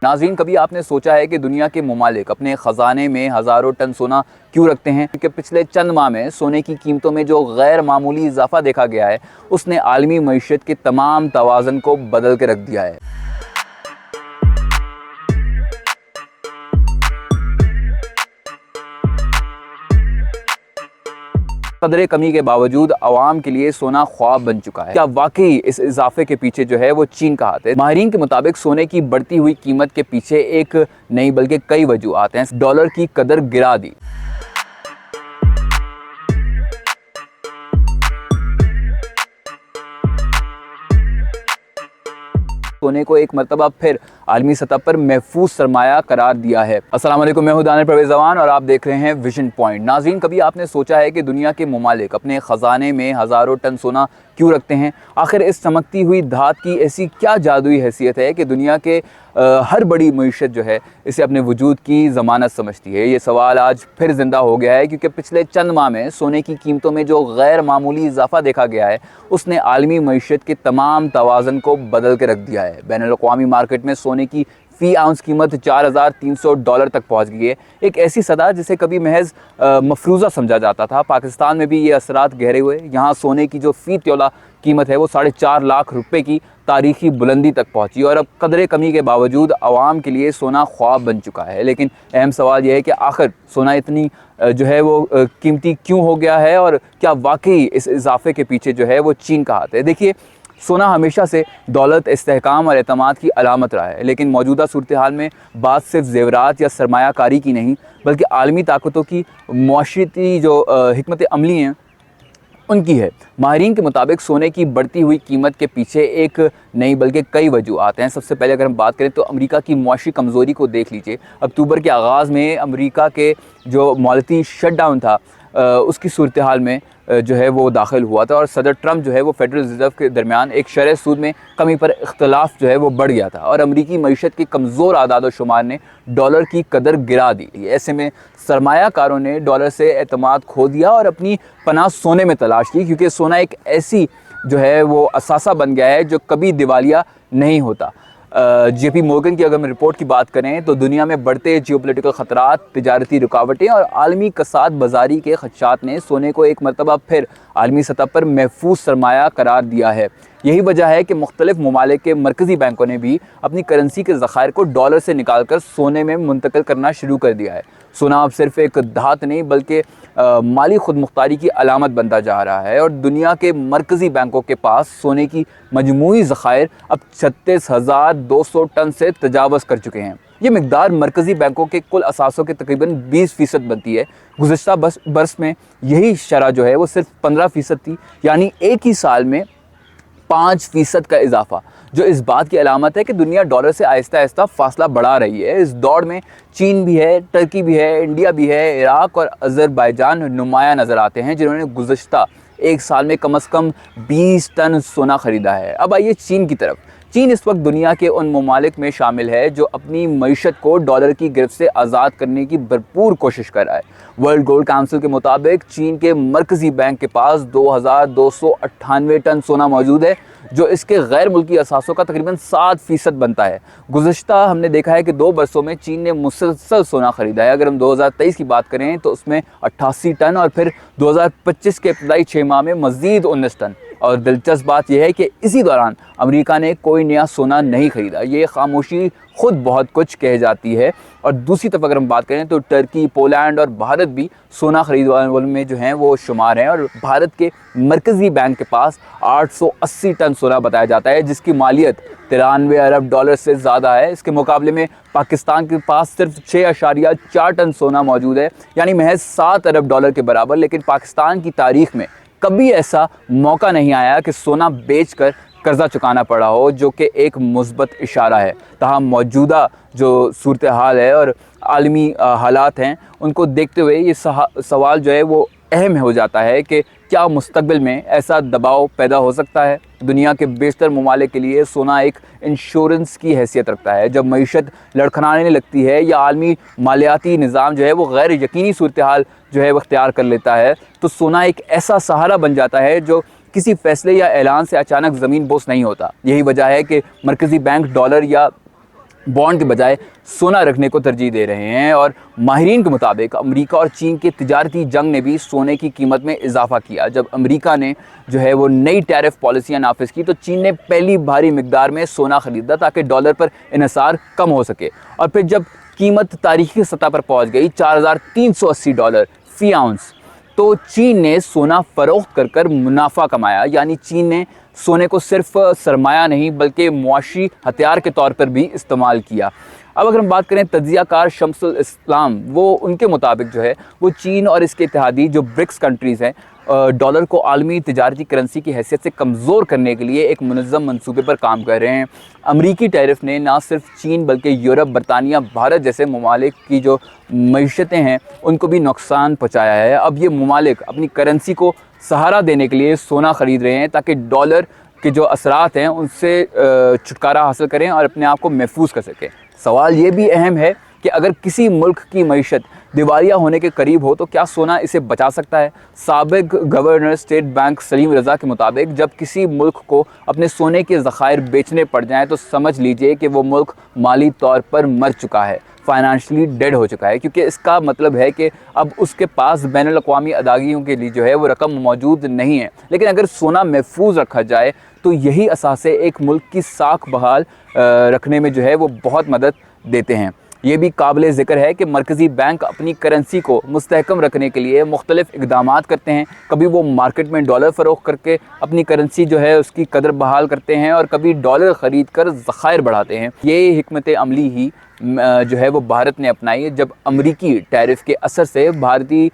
नाज़रीन, कभी आपने सोचा है कि दुनिया के ममालिक अपने ख़जाने में हज़ारों टन सोना क्यों रखते हैं? क्योंकि पिछले चंद माह में सोने की कीमतों में जो गैर मामूली इजाफा देखा गया है, उसने आलमी मईशत के तमाम तवाज़ुन को बदल के रख दिया है। कदरे कमी के बावजूद अवाम के लिए सोना ख्वाब बन चुका है। क्या वाकई इस इजाफे के पीछे जो है वो चीन का हाथ है? माहिरीन के मुताबिक सोने की बढ़ती हुई कीमत के पीछे एक नहीं बल्कि कई वजूहात हैं। डॉलर की कदर गिरा दी। सोने को एक मरतबा फिर आलमी सतह पर महफूज सरमाया करार दिया है। अस्सलाम वालेकुम, मैं हूं दानिर परवेज़ जवान और आप देख रहे हैं विजन पॉइंट। नाज़रीन, कभी आपने सोचा है कि दुनिया के ममालिक अपने ख़जाने में हज़ारों टन सोना क्यों रखते हैं? आखिर इस चमकती हुई धात की ऐसी क्या जादुई हैसियत है कि दुनिया के हर बड़ी मईशत जो है इसे अपने वजूद की ज़मानत समझती है? ये सवाल आज फिर ज़िंदा हो गया है, क्योंकि पिछले चंद माह में सोने की कीमतों में जो गैर मामूली इजाफा देखा गया है, उसने आलमी मईशत के तमाम तवाज़ुन को बदल के रख दिया है। बैनुल-अक़वामी मार्केट में सोने की फ़ी आउंस कीमत $4,300 तक पहुंच गई है। एक ऐसी सदा जिसे कभी महज मफरूज़ा समझा जाता था। पाकिस्तान में भी ये असरात गहरे हुए। यहाँ सोने की जो फ़ी तोला कीमत है वो 4.5 लाख रुपए की तारीखी बुलंदी तक पहुंची और अब कदरे कमी के बावजूद आवाम के लिए सोना ख्वाब बन चुका है। लेकिन अहम सवाल यह है कि आखिर सोना इतनी जो है वो कीमती क्यों हो गया है और क्या वाकई इस इजाफे के पीछे जो है वो चीन का हाथ है? देखिए, सोना हमेशा से दौलत, इस्तेहकाम और एतमाद की अलामत रहा है, लेकिन मौजूदा सूरत हाल में बात सिर्फ ज़ेवरात या सरमायाकारी की नहीं बल्कि आलमी ताकतों की मुआशरती जो हिकमत अमली हैं उनकी है। माहिरीन के मुताबिक सोने की बढ़ती हुई कीमत के पीछे एक नहीं बल्कि कई वजूहात हैं। सबसे पहले अगर हम बात करें तो अमेरिका की मुआशी कमज़ोरी को देख लीजिए। अक्टूबर के आगाज़ में अमेरिका के जो मौलती शटडाउन था उसकी सूरत हाल में जो है वो दाखिल हुआ था और सदर ट्रंप जो है वो फेडरल रिज़र्व के दरमियान एक शरह सूद में कमी पर इख्तलाफ जो है वो बढ़ गया था और अमरीकी मईशत के कमज़ोर आदाद व शुमार ने डॉलर की कदर गिरा दी। ऐसे में सरमायाकारों ने डॉलर से एतमाद खो दिया और अपनी पनाह सोने में तलाश की, क्योंकि सोना एक ऐसी जो है वो असासा बन गया है जो कभी दिवालिया नहीं होता। JP मोर्गन की अगर हम रिपोर्ट की बात करें तो दुनिया में बढ़ते जियोपॉलिटिकल ख़तरात, तिजारती रुकावटें और आलमी कसाद बाजारी के खदशात ने सोने को एक मरतबा फिर आलमी सतह पर महफूज सरमाया करार दिया है। यही वजह है कि मुख्तलिफ ममालिक के मरकज़ी बैंकों ने भी अपनी करेंसी के ज़खायर को डॉलर से निकाल कर सोने में मुंतकिल करना शुरू कर दिया है। सोना अब सिर्फ एक धात नहीं बल्कि माली खुद मुख्तारी की अलामत बनता जा रहा है और दुनिया के मरकज़ी बैंकों के पास सोने की मजमूई ज़खायर अब 36,200 टन से तजावज़ कर चुके हैं। ये मिकदार मरकज़ी बैंकों के कुल असासों के तकरीबन 20% बनती है। गुज़िश्ता बरस में यही शरह जो है वो सिर्फ 15% थी, यानी एक ही साल में 5% का इजाफा, जो इस बात की अलामत है कि दुनिया डॉलर से आहिस्ता आहिस्ता फासला बढ़ा रही है। इस दौड़ में चीन भी है, टर्की भी है, इंडिया भी है, इराक और अज़रबैजान नुमाया नज़र आते हैं, जिन्होंने गुज़श्ता एक साल में कम से कम 20 टन सोना ख़रीदा है। अब आइए चीन की तरफ। चीन इस वक्त दुनिया के उन ममालिक में शामिल है जो अपनी मईशत को डॉलर की गिरफ्त से आज़ाद करने की भरपूर कोशिश कर रहा है। वर्ल्ड गोल्ड काउंसिल के मुताबिक चीन के मरकज़ी बैंक के पास 2,298 टन सोना मौजूद है, जो इसके गैर मुल्की असासों का तकरीबन 7% बनता है। गुज़श्ता हमने देखा है कि 2 बरसों में चीन ने मुसलसल सोना ख़रीदा है। अगर हम 2023 की बात करें तो उसमें 88 टन और फिर 2025 के इब्तदाई 6 माह में मज़ीद 19 टन। और दिलचस्प बात यह है कि इसी दौरान अमेरिका ने कोई नया सोना नहीं ख़रीदा। ये खामोशी खुद बहुत कुछ कह जाती है। और दूसरी तरफ अगर हम बात करें तो टर्की, पोलैंड और भारत भी सोना खरीदने वालों में जो हैं वो शुमार हैं और भारत के मरकज़ी बैंक के पास 880 टन सोना बताया जाता है, जिसकी मालियत 93 अरब डॉलर से ज़्यादा है। इसके मुकाबले में पाकिस्तान के पास सिर्फ 6.4 टन सोना मौजूद है, यानी महज 7 अरब डॉलर के बराबर। लेकिन पाकिस्तान की तारीख़ में कभी ऐसा मौका नहीं आया कि सोना बेचकर कर्जा चुकाना पड़ा हो, जो कि एक मुस्बत इशारा है। तहाँ मौजूदा जो सूरत हाल है और आलमी हालात हैं, उनको देखते हुए ये सवाल जो है वो अहम हो जाता है कि क्या मुस्तकबिल में ऐसा दबाव पैदा हो सकता है। दुनिया के बेशतर ममालिक के लिए सोना एक इंश्योरेंस की हैसियत रखता है। जब मईशत लड़खड़ाने लगती है या आलमी मालियाती निज़ाम जो है वो गैर यकीनी सूरत हाल जो है वो इख्तियार कर लेता है, तो सोना एक ऐसा सहारा बन जाता है जो किसी फैसले या ऐलान से अचानक ज़मीन बोस नहीं होता। यही वजह है कि मरकज़ी बैंक डॉलर या बॉन्ड के बजाय सोना रखने को तरजीह दे रहे हैं। और माहिरीन के मुताबिक अमेरिका और चीन के तिजारती जंग ने भी सोने की कीमत में इजाफा किया। जब अमेरिका ने जो है वो नई टैरिफ पॉलिसियां नाफिज की तो चीन ने पहली भारी मिकदार में सोना खरीदा ताकि डॉलर पर इन्हिसार कम हो सके। और फिर जब कीमत तारीखी सतह पर पहुंच गई $4,380 फी आउंस, तो चीन ने सोना फरोख्त कर कर मुनाफा कमाया। यानी चीन ने सोने को सिर्फ सरमाया नहीं बल्कि मुआशी हथियार के तौर पर भी इस्तेमाल किया। अब अगर हम बात करें तज्ज़ियाकार शम्सुल इस्लाम, वो उनके मुताबिक जो है वो चीन और इसके इत्तेहादी जो ब्रिक्स कंट्रीज़ हैं डॉलर को आलमी तिजारती करेंसी की हैसियत से कमज़ोर करने के लिए एक मुनज़्ज़म मंसूबे पर काम कर रहे हैं। अमरीकी टैरिफ ने ना सिर्फ चीन बल्कि यूरोप, बरतानिया, भारत जैसे ममालिक की जो मईशतें हैं उनको भी नुकसान पहुँचाया है। अब ये ममालिक अपनी करेंसी को सहारा देने के लिए सोना ख़रीद रहे हैं ताकि डॉलर के जो असरात हैं उनसे छुटकारा हासिल करें और अपने आप को महफूज कर सकें। सवाल ये भी अहम है कि अगर किसी मुल्क की मईशत दिवालिया होने के करीब हो तो क्या सोना इसे बचा सकता है? साबिक गवर्नर स्टेट बैंक सलीम रज़ा के मुताबिक जब किसी मुल्क को अपने सोने के ज़खायर बेचने पड़ जाएं तो समझ लीजिए कि वो मुल्क माली तौर पर मर चुका है, फाइनेंशली डेड हो चुका है, क्योंकि इसका मतलब है कि अब उसके पास बैनुल अक़वामी अदागियों के लिए जो है वो रकम मौजूद नहीं है। लेकिन अगर सोना महफूज रखा जाए तो यही असासे एक मुल्क की साख बहाल रखने में जो है वो बहुत मदद देते हैं। ये भी काबिल ज़िक्र है कि मरकज़ी बैंक अपनी करेंसी को मुस्तहकम रखने के लिए मुख्तलिफ़ इक़दामात करते हैं। कभी वो मार्केट में डॉलर फ़रोख्त करके अपनी करेंसी जो है उसकी कदर बहाल करते हैं और कभी डॉलर ख़रीद कर ज़खायर बढ़ाते हैं। ये हिकमत अमली ही जो है वो भारत ने अपनाई है जब अमरीकी टैरिफ के असर से भारतीय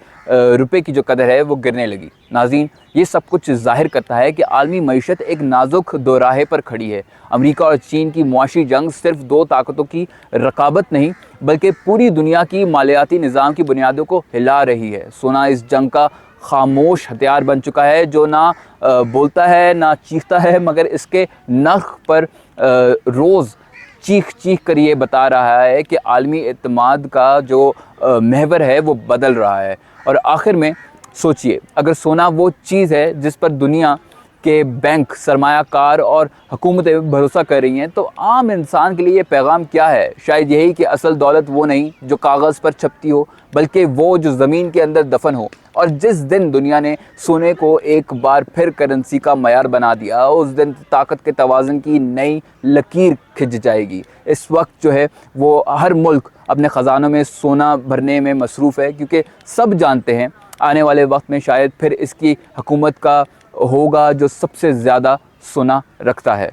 रुपए की जो कदर है वो गिरने लगी। नाज़रीन, ये सब कुछ ज़ाहिर करता है कि आलमी मईशत एक नाजुक दोराहे पर खड़ी है। अमेरिका और चीन की मुआशी जंग सिर्फ दो ताकतों की रकाबत नहीं बल्कि पूरी दुनिया की मालियाती निज़ाम की बुनियादों को हिला रही है। सोना इस जंग का खामोश हथियार बन चुका है जो ना बोलता है ना चीखता है, मगर इसके नख पर रोज़ चीख चीख कर ये बता रहा है कि आलमी एतमाद का जो महवर है वो बदल रहा है। और आखिर में सोचिए, अगर सोना वो चीज़ है जिस पर दुनिया के बैंक, सरमायाकार और हुकूमतें भरोसा कर रही हैं, तो आम इंसान के लिए ये पैगाम क्या है? शायद यही कि असल दौलत वो नहीं जो कागज़ पर छपती हो बल्कि वो जो ज़मीन के अंदर दफन हो। और जिस दिन दुनिया ने सोने को एक बार फिर करेंसी का मयार बना दिया उस दिन ताकत के तवाज़ुन की नई लकीर खिंच जाएगी। इस वक्त जो है वो हर मुल्क अपने ख़जानों में सोना भरने में मसरूफ़ है, क्योंकि सब जानते हैं आने वाले वक्त में शायद फिर इसकी हुकूमत का होगा जो सबसे ज़्यादा सोना रखता है।